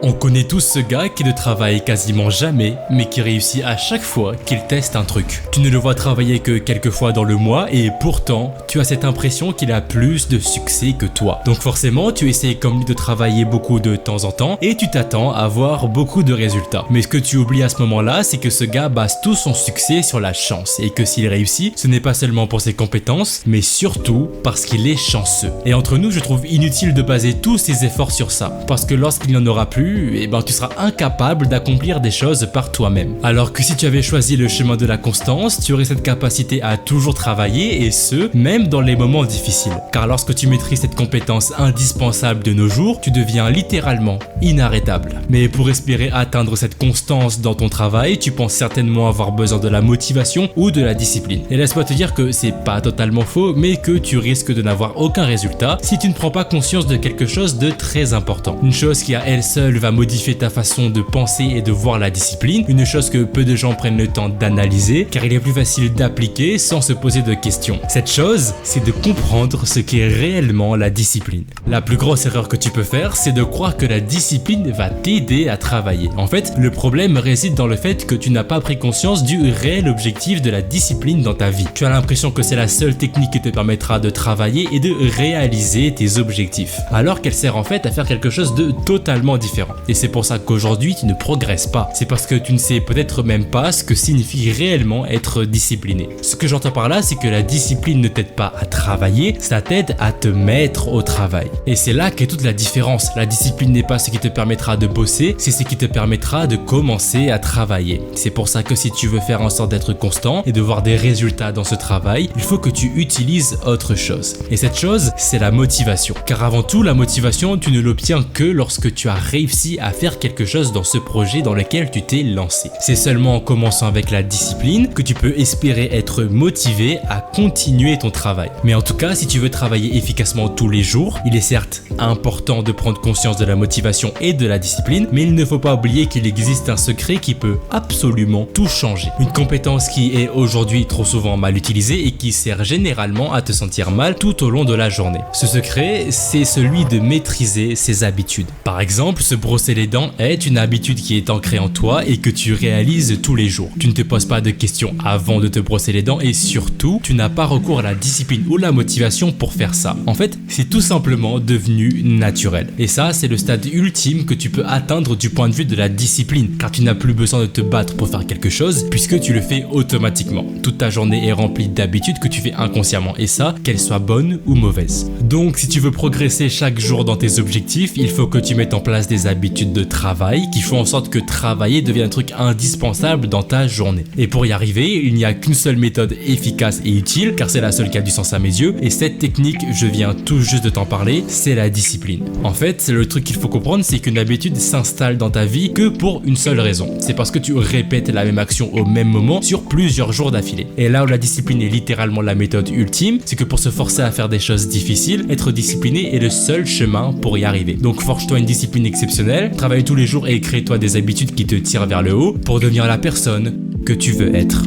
On connaît tous ce gars qui ne travaille quasiment jamais, mais qui réussit à chaque fois qu'il teste un truc. Tu ne le vois travailler que quelques fois dans le mois et pourtant, tu as cette impression qu'il a plus de succès que toi. Donc forcément, tu essaies comme lui de travailler beaucoup de temps en temps et tu t'attends à avoir beaucoup de résultats. Mais ce que tu oublies à ce moment-là, c'est que ce gars base tout son succès sur la chance et que s'il réussit, ce n'est pas seulement pour ses compétences, mais surtout parce qu'il est chanceux. Et entre nous, je trouve inutile de baser tous ses efforts sur ça, parce que lorsqu'il n'y en aura plus, tu seras incapable d'accomplir des choses par toi-même. Alors que si tu avais choisi le chemin de la constance, tu aurais cette capacité à toujours travailler et ce, même dans les moments difficiles. Car lorsque tu maîtrises cette compétence indispensable de nos jours, tu deviens littéralement inarrêtable. Mais pour espérer atteindre cette constance dans ton travail, tu penses certainement avoir besoin de la motivation ou de la discipline. Et laisse-moi te dire que c'est pas totalement faux, mais que tu risques de n'avoir aucun résultat si tu ne prends pas conscience de quelque chose de très important. Une chose qui à elle seule va modifier ta façon de penser et de voir la discipline, une chose que peu de gens prennent le temps d'analyser car il est plus facile d'appliquer sans se poser de questions. Cette chose, c'est de comprendre ce qu'est réellement la discipline. La plus grosse erreur que tu peux faire, c'est de croire que la discipline va t'aider à travailler. En fait, le problème réside dans le fait que tu n'as pas pris conscience du réel objectif de la discipline dans ta vie. Tu as l'impression que c'est la seule technique qui te permettra de travailler et de réaliser tes objectifs, alors qu'elle sert en fait à faire quelque chose de totalement différent. Et c'est pour ça qu'aujourd'hui tu ne progresses pas. C'est parce que tu ne sais peut-être même pas ce que signifie réellement être discipliné. Ce que j'entends par là, c'est que la discipline ne t'aide pas à travailler, ça t'aide à te mettre au travail. Et c'est là qu'est toute la différence. La discipline n'est pas ce qui te permettra de bosser, c'est ce qui te permettra de commencer à travailler. C'est pour ça que si tu veux faire en sorte d'être constant et de voir des résultats dans ce travail, il faut que tu utilises autre chose. Et cette chose, c'est la motivation. Car avant tout, la motivation, tu ne l'obtiens que lorsque tu as réussi à faire quelque chose dans ce projet dans lequel tu t'es lancé. C'est seulement en commençant avec la discipline que tu peux espérer être motivé à continuer ton travail. Mais en tout cas, si tu veux travailler efficacement tous les jours, il est certes important de prendre conscience de la motivation et de la discipline, mais il ne faut pas oublier qu'il existe un secret qui peut absolument tout changer. Une compétence qui est aujourd'hui trop souvent mal utilisée et qui sert généralement à te sentir mal tout au long de la journée. Ce secret, c'est celui de maîtriser ses habitudes. Par exemple, se brosser les dents est une habitude qui est ancrée en toi et que tu réalises tous les jours. Tu ne te poses pas de questions avant de te brosser les dents et surtout, tu n'as pas recours à la discipline ou la motivation pour faire ça. En fait, c'est tout simplement devenu naturel. Et ça, c'est le stade ultime que tu peux atteindre du point de vue de la discipline, car tu n'as plus besoin de te battre pour faire quelque chose puisque tu le fais automatiquement. Toute ta journée est remplie d'habitudes que tu fais inconsciemment et ça, qu'elles soient bonnes ou mauvaises. Donc, si tu veux progresser chaque jour dans tes objectifs, il faut que tu mettes en place des habitudes de travail qui font en sorte que travailler devienne un truc indispensable dans ta journée. Et pour y arriver, il n'y a qu'une seule méthode efficace et utile, car c'est la seule qui a du sens à mes yeux, et cette technique, je viens tout juste de t'en parler, c'est la discipline. En fait, le truc qu'il faut comprendre, c'est qu'une habitude s'installe dans ta vie que pour une seule raison. C'est parce que tu répètes la même action au même moment sur plusieurs jours d'affilée. Et là où la discipline est littéralement la méthode ultime, c'est que pour se forcer à faire des choses difficiles, être discipliné est le seul chemin pour y arriver. Donc forge-toi une discipline exceptionnelle, travaille tous les jours et crée-toi des habitudes qui te tirent vers le haut pour devenir la personne que tu veux être.